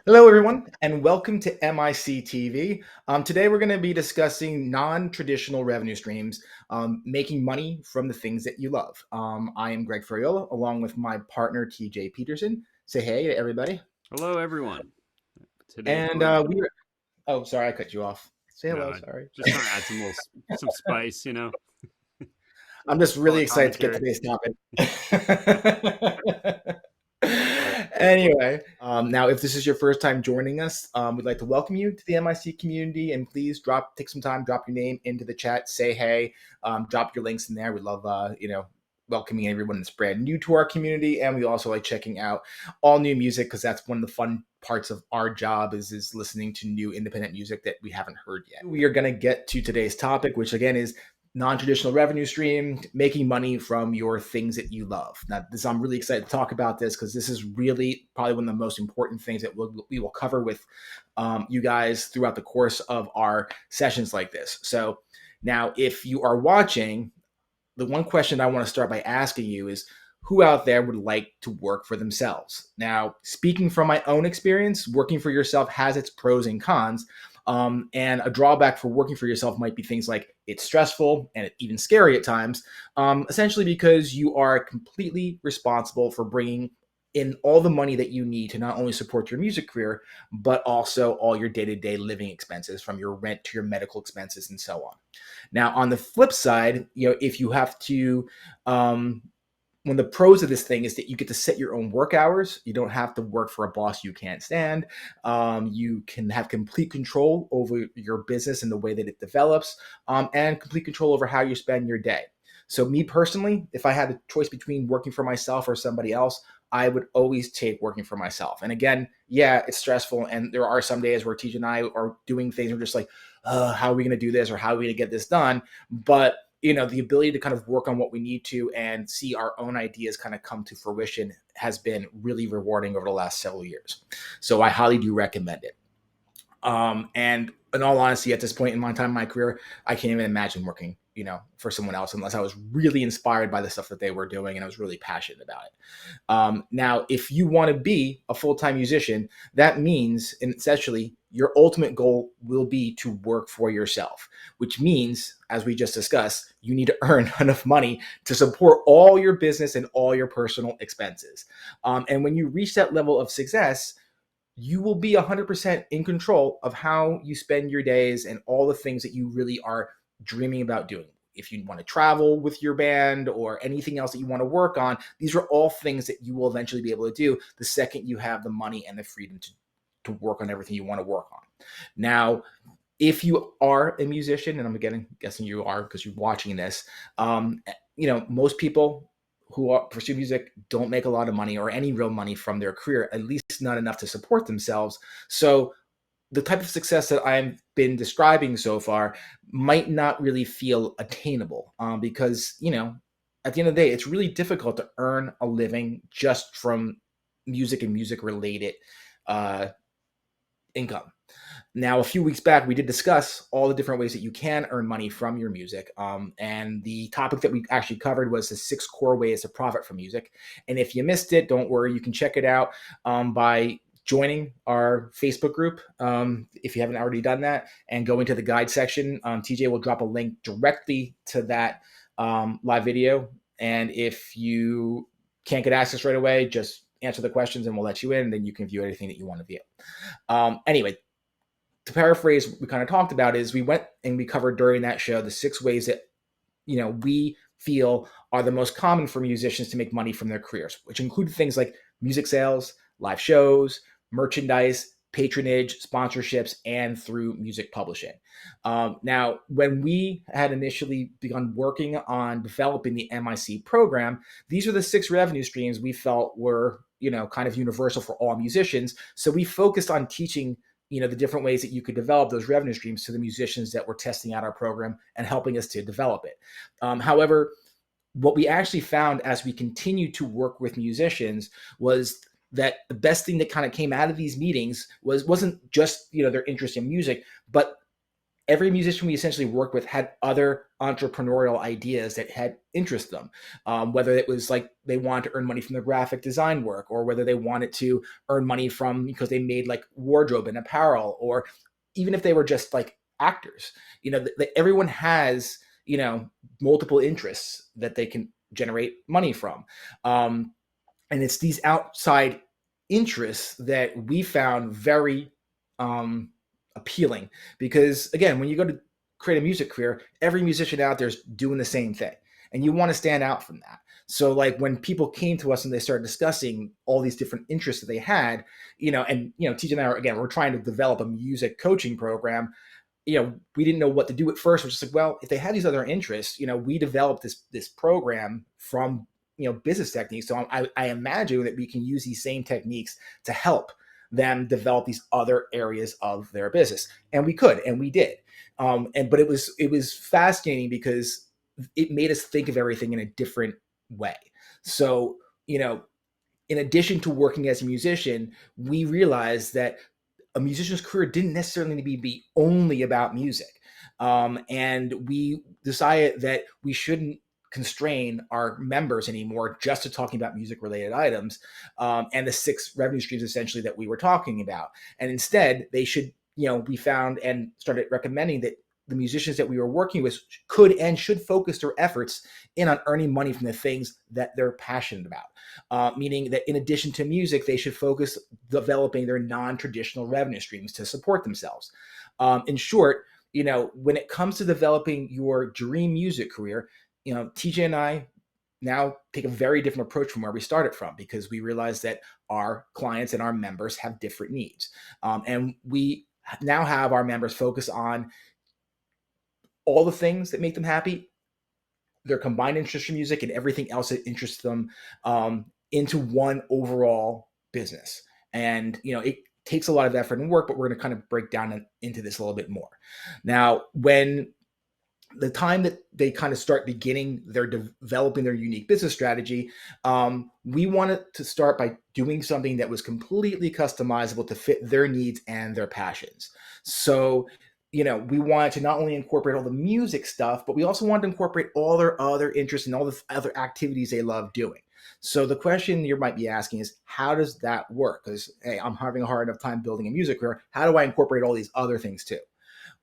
Hello, everyone, and welcome to MIC TV. Today, we're going to be discussing non-traditional revenue streams, making money from the things that you love. I am Greg Ferriola, along with my partner, TJ Peterson. Say hey to everybody. Hello, everyone. Today And we're oh, sorry, I cut you off. Say hello, no, sorry. just trying to add some spice, I'm just color really excited to get commentary. today's topic. Anyway, now if this is your first time joining us, we'd like to welcome you to the MIC community, and please take some time, drop your name into the chat, say hey, drop your links in there. We love welcoming everyone that's brand new to our community, and we also like checking out all new music because that's one of the fun parts of our job is listening to new independent music that we haven't heard yet. We are going to get to today's topic, which again is non-traditional revenue stream, making money from your things that you love. Now, I'm really excited to talk about this because this is really probably one of the most important things that we will cover with you guys throughout the course of our sessions like this. So now, if you are watching, the one question I want to start by asking you is, who out there would like to work for themselves? Now, speaking from my own experience, working for yourself has its pros and cons. And a drawback for working for yourself might be things like it's stressful and even scary at times, essentially because you are completely responsible for bringing in all the money that you need to not only support your music career, but also all your day-to-day living expenses, from your rent to your medical expenses and so on. Now, on the flip side, if you have to, one of the pros of this thing is that you get to set your own work hours. You don't have to work for a boss you can't stand. You can have complete control over your business and the way that it develops, and complete control over how you spend your day. So me personally, if I had a choice between working for myself or somebody else, I would always take working for myself. And again, yeah, it's stressful. And there are some days where TJ and I are doing things, we're just like, how are we going to do this, or how are we going to get this done? But the ability to kind of work on what we need to and see our own ideas kind of come to fruition has been really rewarding over the last several years. So I highly do recommend it. And in all honesty, at this point in my time in my career, I can't even imagine working, for someone else unless I was really inspired by the stuff that they were doing and I was really passionate about it. Now, if you want to be a full-time musician, that means, and essentially, your ultimate goal will be to work for yourself, which means, as we just discussed, you need to earn enough money to support all your business and all your personal expenses. And when you reach that level of success, you will be 100% in control of how you spend your days and all the things that you really are dreaming about doing. If you want to travel with your band or anything else that you want to work on, these are all things that you will eventually be able to do the second you have the money and the freedom to work on everything you want to work on. Now, if you are a musician, and I'm guessing you are because you're watching this, most people who pursue music don't make a lot of money or any real money from their career, at least not enough to support themselves. So the type of success that I've been describing so far might not really feel attainable, because, at the end of the day, it's really difficult to earn a living just from music and music related uh, income. Now, a few weeks back, we did discuss all the different ways that you can earn money from your music. And the topic that we actually covered was the 6 core ways to profit from music. And if you missed it, don't worry, you can check it out by joining our Facebook group, if you haven't already done that, and go into the guide section. TJ will drop a link directly to that live video. And if you can't get access right away, just answer the questions and we'll let you in, and then you can view anything that you want to view. Anyway, to paraphrase what we kind of talked about is we went and we covered during that show the 6 ways that we feel are the most common for musicians to make money from their careers, which include things like music sales, live shows, merchandise, patronage, sponsorships, and through music publishing. Now, when we had initially begun working on developing the MIC program, these are the 6 revenue streams we felt were kind of universal for all musicians. So we focused on teaching the different ways that you could develop those revenue streams to the musicians that were testing out our program and helping us to develop it. However, what we actually found as we continued to work with musicians was that the best thing that kind of came out of these meetings wasn't just their interest in music, but every musician we essentially worked with had other entrepreneurial ideas that had interest them, whether it was like they wanted to earn money from their graphic design work, or whether they wanted to earn money from because they made like wardrobe and apparel, or even if they were just like actors. Everyone has multiple interests that they can generate money from. And it's these outside interests that we found very um, appealing, because again, when you go to create a music career, every musician out there is doing the same thing, and you want to stand out from that. So like when people came to us and they started discussing all these different interests that they had, TJ and I are, again, we're trying to develop a music coaching program. We didn't know what to do at first. We're just like, well, if they had these other interests, we developed this program from business techniques. So I imagine that we can use these same techniques to help them develop these other areas of their business, and we could, and we did. But it was fascinating because it made us think of everything in a different way. So in addition to working as a musician, we realized that a musician's career didn't necessarily need to be only about music. And we decided that we shouldn't constrain our members anymore just to talking about music related items, and the 6 revenue streams essentially that we were talking about. And instead, they should, we found and started recommending that the musicians that we were working with could and should focus their efforts in on earning money from the things that they're passionate about. Meaning that in addition to music, they should focus developing their non-traditional revenue streams to support themselves. In short, when it comes to developing your dream music career, TJ and I now take a very different approach from where we started from, because we realize that our clients and our members have different needs. And we now have our members focus on all the things that make them happy, their combined interest in music, and everything else that interests them, into one overall business. And it takes a lot of effort and work, but we're going to kind of break down into this a little bit more. Now, when the time that they kind of start beginning their developing their unique business strategy, we wanted to start by doing something that was completely customizable to fit their needs and their passions. So we wanted to not only incorporate all the music stuff, but we also wanted to incorporate all their other interests and all the other activities they love doing. So the question you might be asking is, how does that work? Because, hey, I'm having a hard enough time building a music career. How do I incorporate all these other things too?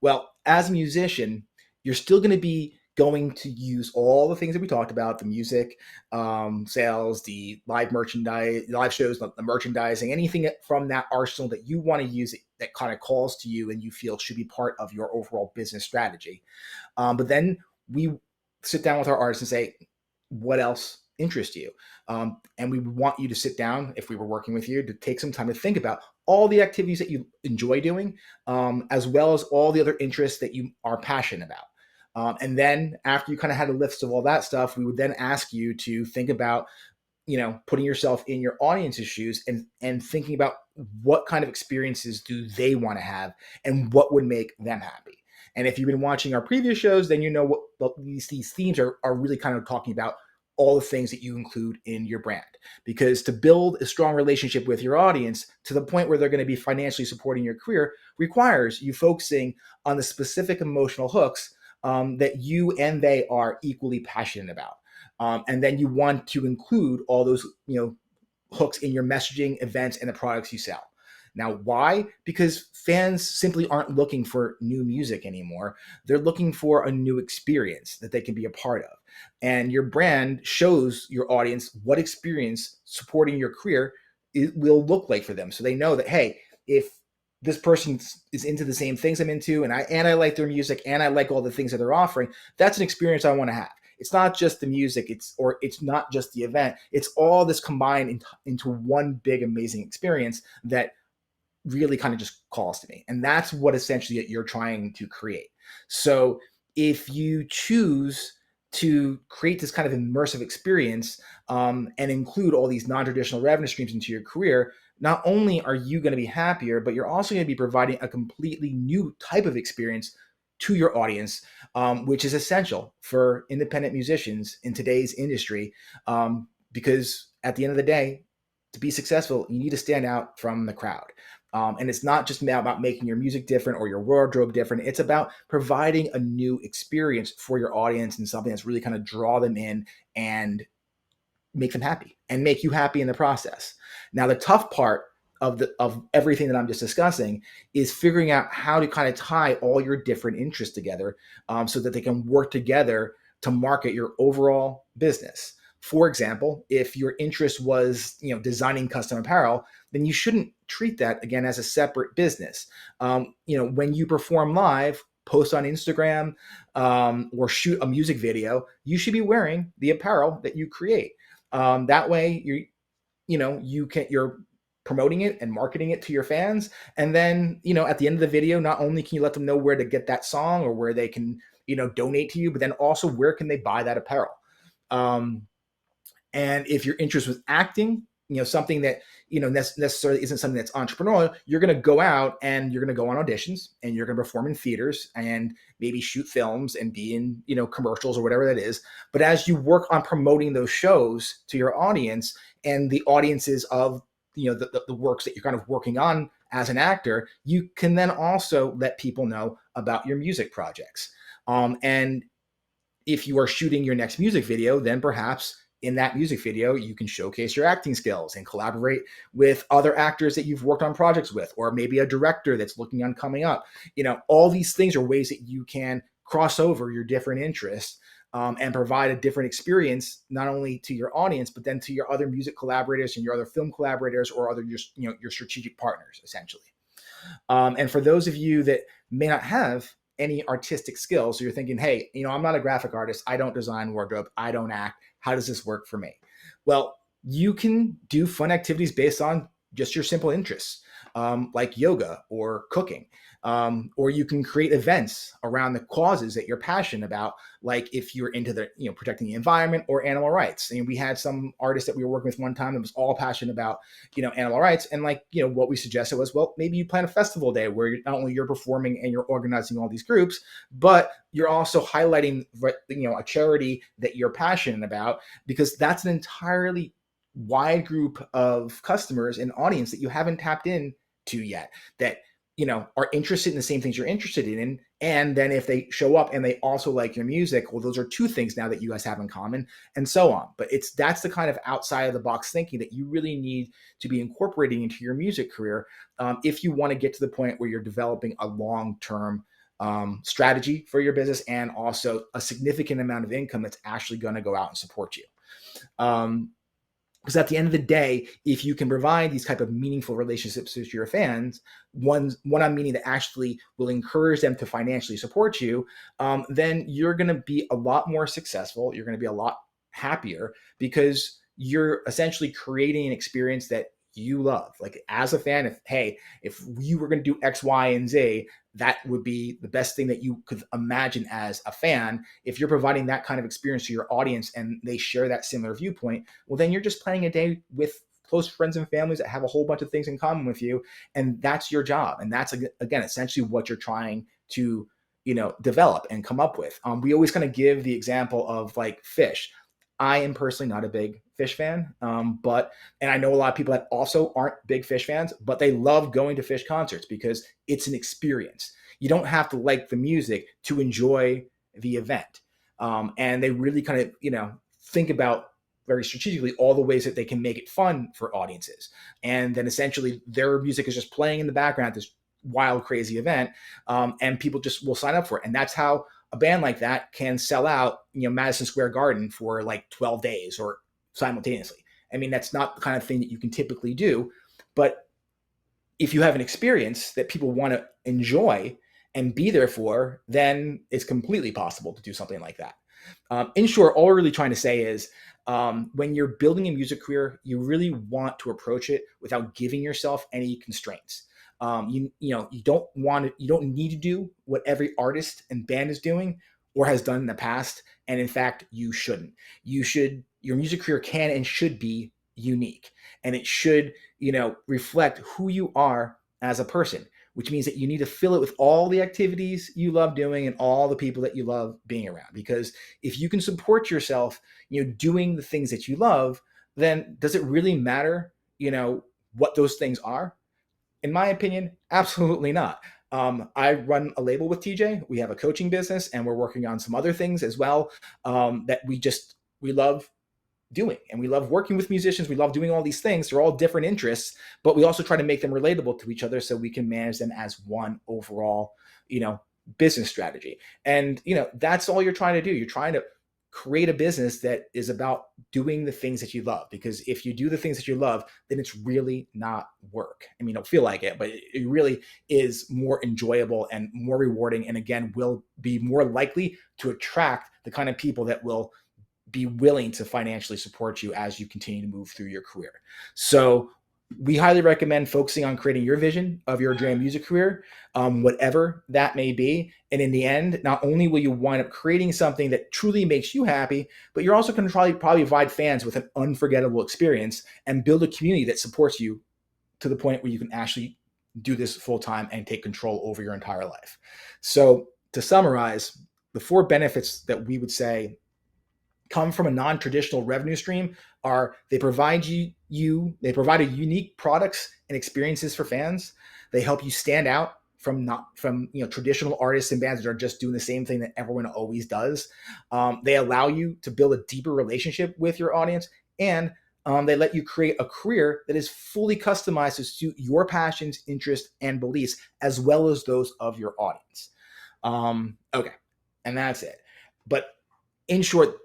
Well, as a musician, you're still going to be going to use all the things that we talked about: the music, sales, the live merchandise, live shows, the merchandising, anything from that arsenal that you want to use that kind of calls to you and you feel should be part of your overall business strategy. But then we sit down with our artists and say, what else interests you? And we want you to sit down, if we were working with you, to take some time to think about all the activities that you enjoy doing, as well as all the other interests that you are passionate about. And then after you kind of had a list of all that stuff, we would then ask you to think about, putting yourself in your audience's shoes and thinking about what kind of experiences do they want to have and what would make them happy. And if you've been watching our previous shows, then you know what these themes are really kind of talking about all the things that you include in your brand. Because to build a strong relationship with your audience to the point where they're going to be financially supporting your career requires you focusing on the specific emotional hooks that you and they are equally passionate about. And then you want to include all those, hooks in your messaging, events, and the products you sell. Now, why? Because fans simply aren't looking for new music anymore. They're looking for a new experience that they can be a part of. And your brand shows your audience what experience supporting your career it will look like for them. So they know that, hey, if this person is into the same things I'm into, and I like their music, and I like all the things that they're offering, that's an experience I want to have. It's not just the music, it's not just the event. It's all this combined into one big, amazing experience that really kind of just calls to me. And that's what essentially you're trying to create. So if you choose to create this kind of immersive experience, and include all these non-traditional revenue streams into your career, not only are you going to be happier, but you're also going to be providing a completely new type of experience to your audience, which is essential for independent musicians in today's industry, because at the end of the day, to be successful, you need to stand out from the crowd. And it's not just about making your music different or your wardrobe different. It's about providing a new experience for your audience and something that's really kind of draw them in and make them happy and make you happy in the process. Now, the tough part of everything that I'm just discussing is figuring out how to kind of tie all your different interests together, so that they can work together to market your overall business. For example, if your interest was, designing custom apparel, then you shouldn't treat that again as a separate business. When you perform live, post on Instagram, or shoot a music video, you should be wearing the apparel that you create. That way, you're promoting it and marketing it to your fans, and then at the end of the video, not only can you let them know where to get that song or where they can donate to you, but then also where can they buy that apparel. Um, and if your interest was acting, something that necessarily isn't something that's entrepreneurial, you're going to go out and you're going to go on auditions and you're going to perform in theaters and maybe shoot films and be in commercials or whatever that is. But as you work on promoting those shows to your audience and the audiences of the works that you're kind of working on as an actor, you can then also let people know about your music projects. And if you are shooting your next music video, then perhaps in that music video, you can showcase your acting skills and collaborate with other actors that you've worked on projects with, or maybe a director that's looking on coming up. All these things are ways that you can cross over your different interests, and provide a different experience, not only to your audience, but then to your other music collaborators and your other film collaborators or other your strategic partners, essentially. And for those of you that may not have any artistic skills, so you're thinking, hey, I'm not a graphic artist, I don't design wardrobe, I don't act, how does this work for me? Well, you can do fun activities based on just your simple interests, like yoga or cooking. Or you can create events around the causes that you're passionate about, like if you're into the protecting the environment or animal rights. And we had some artists that we were working with one time that was all passionate about animal rights, and what we suggested was, well, maybe you plan a festival day where not only you're performing and you're organizing all these groups, but you're also highlighting a charity that you're passionate about, because that's an entirely wide group of customers and audience that you haven't tapped in to yet, that are interested in the same things you're interested in. And then if they show up and they also like your music, well, those are two things now that you guys have in common, and so on. But that's the kind of outside of the box thinking that you really need to be incorporating into your music career, if you want to get to the point where you're developing a long-term strategy for your business, and also a significant amount of income that's actually going to go out and support you. Because at the end of the day, if you can provide these type of meaningful relationships with your fans, one I'm meaning that actually will encourage them to financially support you, then you're going to be a lot more successful. You're going to be a lot happier, because you're essentially creating an experience that you love. Like, as a fan, if you were going to do X, Y, and Z, that would be the best thing that you could imagine as a fan. If you're providing that kind of experience to your audience and they share that similar viewpoint, well, then you're just planning a day with close friends and families that have a whole bunch of things in common with you. And that's your job. And that's, again, essentially what you're trying to, develop and come up with. We always kind of give the example of like fish. I am personally not a big fish fan, and I know a lot of people that also aren't big fish fans, but they love going to fish concerts because it's an experience. You don't have to like the music to enjoy the event. And they really kind of, think about very strategically all the ways that they can make it fun for audiences. And then essentially their music is just playing in the background at this wild, crazy event. And people just will sign up for it. And that's how a band like that can sell out, Madison Square Garden for like 12 days or simultaneously. I mean, that's not the kind of thing that you can typically do. But if you have an experience that people want to enjoy and be there for, then it's completely possible to do something like that. In short, all we're really trying to say is, when you're building a music career, you really want to approach it without giving yourself any constraints. You don't need to do what every artist and band is doing or has done in the past. And in fact, you shouldn't. Your music career can and should be unique, and it should, reflect who you are as a person, which means that you need to fill it with all the activities you love doing and all the people that you love being around. Because if you can support yourself, doing the things that you love, then does it really matter, what those things are? In my opinion, absolutely not. I run a label with TJ. We have a coaching business, and we're working on some other things as well that we love doing, and we love working with musicians. We love doing all these things. They're all different interests, but we also try to make them relatable to each other so we can manage them as one overall, you know, business strategy. And that's all you're trying to do. You're trying to create a business that is about doing the things that you love, because if you do the things that you love, then it's really not work. I mean, it'll feel like it, but it really is more enjoyable and more rewarding, and again will be more likely to attract the kind of people that will be willing to financially support you as you continue to move through your career. So we highly recommend focusing on creating your vision of your dream music career, whatever that may be. And in the end, not only will you wind up creating something that truly makes you happy, but you're also going to probably provide fans with an unforgettable experience and build a community that supports you to the point where you can actually do this full time and take control over your entire life. So to summarize, the 4 benefits that we would say come from a non-traditional revenue stream are: they provide they provide a unique products and experiences for fans. They help you stand out from not from traditional artists and bands that are just doing the same thing that everyone always does. They allow you to build a deeper relationship with your audience, and they let you create a career that is fully customized to suit your passions, interests, and beliefs, as well as those of your audience. Okay, and that's it. But in short,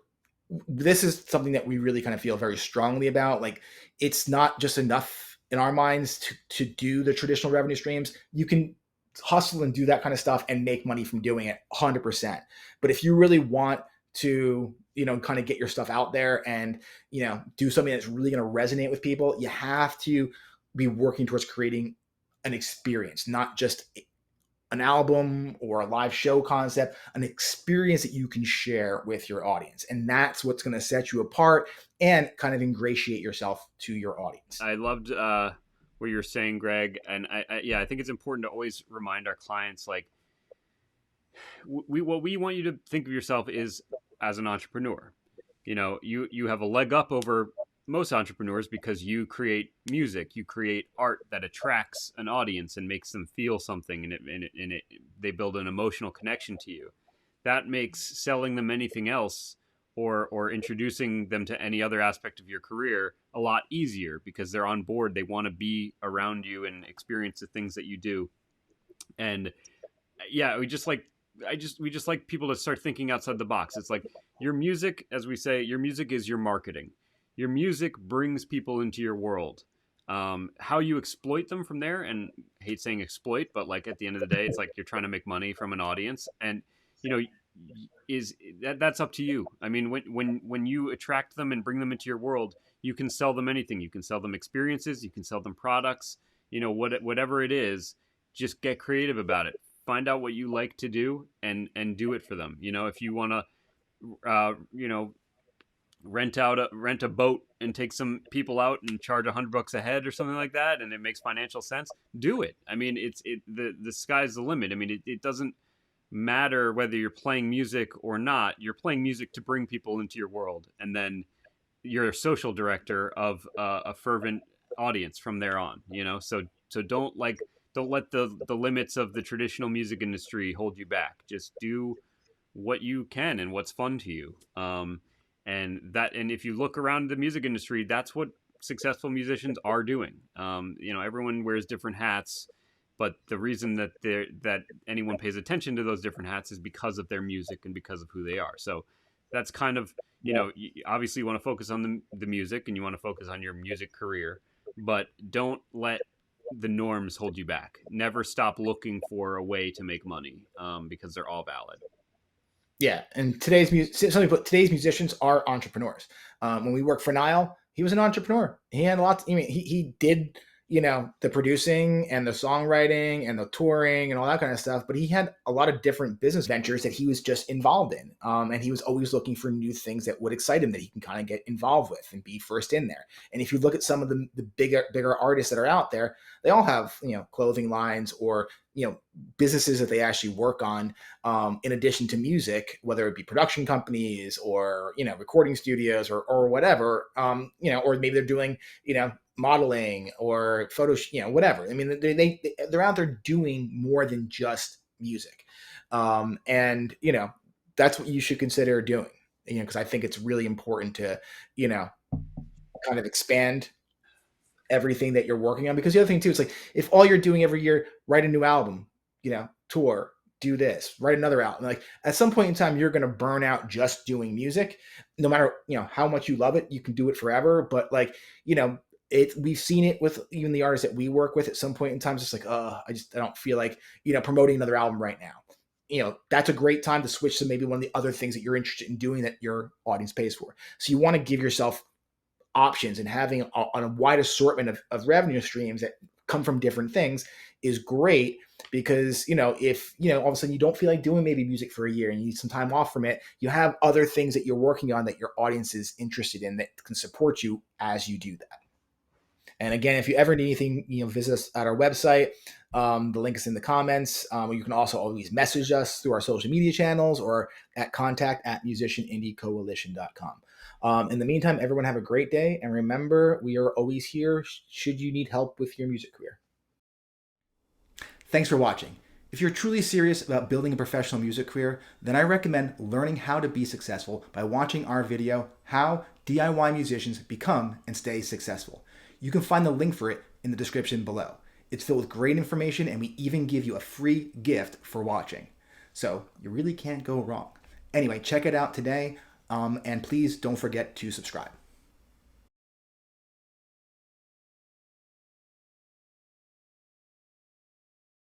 this is something that we really kind of feel very strongly about. Like, it's not just enough in our minds to do the traditional revenue streams. You can hustle and do that kind of stuff and make money from doing it 100%. But if you really want to, kind of get your stuff out there and, do something that's really going to resonate with people, you have to be working towards creating an experience, not just an album or a live show concept, an experience that you can share with your audience. And that's what's going to set you apart and kind of ingratiate yourself to your audience. I loved what you're saying, Greg. And I think it's important to always remind our clients, like, what we want you to think of yourself is as an entrepreneur. You have a leg up over most entrepreneurs because you create music, you create art that attracts an audience and makes them feel something, and they build an emotional connection to you. That makes selling them anything else, or introducing them to any other aspect of your career, a lot easier, because they're on board. They want to be around you and experience the things that you do. And yeah, we just like people to start thinking outside the box. It's like, your music, as we say, your music is your marketing. Your music brings people into your world. How you exploit them from there, and I hate saying exploit, but like at the end of the day, it's like you're trying to make money from an audience, and is that's up to you. I mean, when you attract them and bring them into your world, you can sell them anything. You can sell them experiences. You can sell them products. Whatever it is, just get creative about it. Find out what you like to do and do it for them. If you want to, rent a boat and take some people out and charge $100 a head or something like that, and it makes financial sense, do it. I mean, the sky's the limit. I mean, it doesn't matter whether you're playing music or not. You're playing music to bring people into your world, and then you're a social director of a fervent audience from there on. So don't let the limits of the traditional music industry hold you back. Just do what you can and what's fun to you. And if you look around the music industry, that's what successful musicians are doing. Everyone wears different hats, but the reason that anyone pays attention to those different hats is because of their music and because of who they are. So that's kind of, obviously you want to focus on the music, and you want to focus on your music career, but don't let the norms hold you back. Never stop looking for a way to make money, because they're all valid. Yeah, and today's musicians are entrepreneurs. When we worked for Niall, he was an entrepreneur. He had lots. He did the producing and the songwriting and the touring and all that kind of stuff. But he had a lot of different business ventures that he was just involved in, and he was always looking for new things that would excite him, that he can kind of get involved with and be first in there. And if you look at some of the bigger artists that are out there, they all have clothing lines or businesses that they actually work on, in addition to music, whether it be production companies or recording studios or whatever, or maybe they're doing modeling or photo, whatever. I mean, they're out there doing more than just music, and that's what you should consider doing. Because I think it's really important to you know kind of expand everything that you're working on. Because the other thing too, it's like if all you're doing every year, write a new album, tour, do this, write another album. Like at some point in time, you're gonna burn out just doing music. No matter how much you love it, you can do it forever. But like we've seen it with even the artists that we work with. At some point in time, it's just like, I don't feel like promoting another album right now. That's a great time to switch to maybe one of the other things that you're interested in doing that your audience pays for. So you want to give yourself options, and having a wide assortment of revenue streams that come from different things is great. Because if all of a sudden you don't feel like doing maybe music for a year and you need some time off from it, you have other things that you're working on that your audience is interested in that can support you as you do that. And again, if you ever need anything, visit us at our website. The link is in the comments. You can also always message us through our social media channels or at contact@musicianindiecoalition.com. In the meantime, everyone have a great day. And remember, we are always here should you need help with your music career. Thanks for watching. If you're truly serious about building a professional music career, then I recommend learning how to be successful by watching our video, How DIY Musicians Become and Stay Successful. You can find the link for it in the description below. It's filled with great information, and we even give you a free gift for watching. So you really can't go wrong. Anyway, check it out today, and please don't forget to subscribe.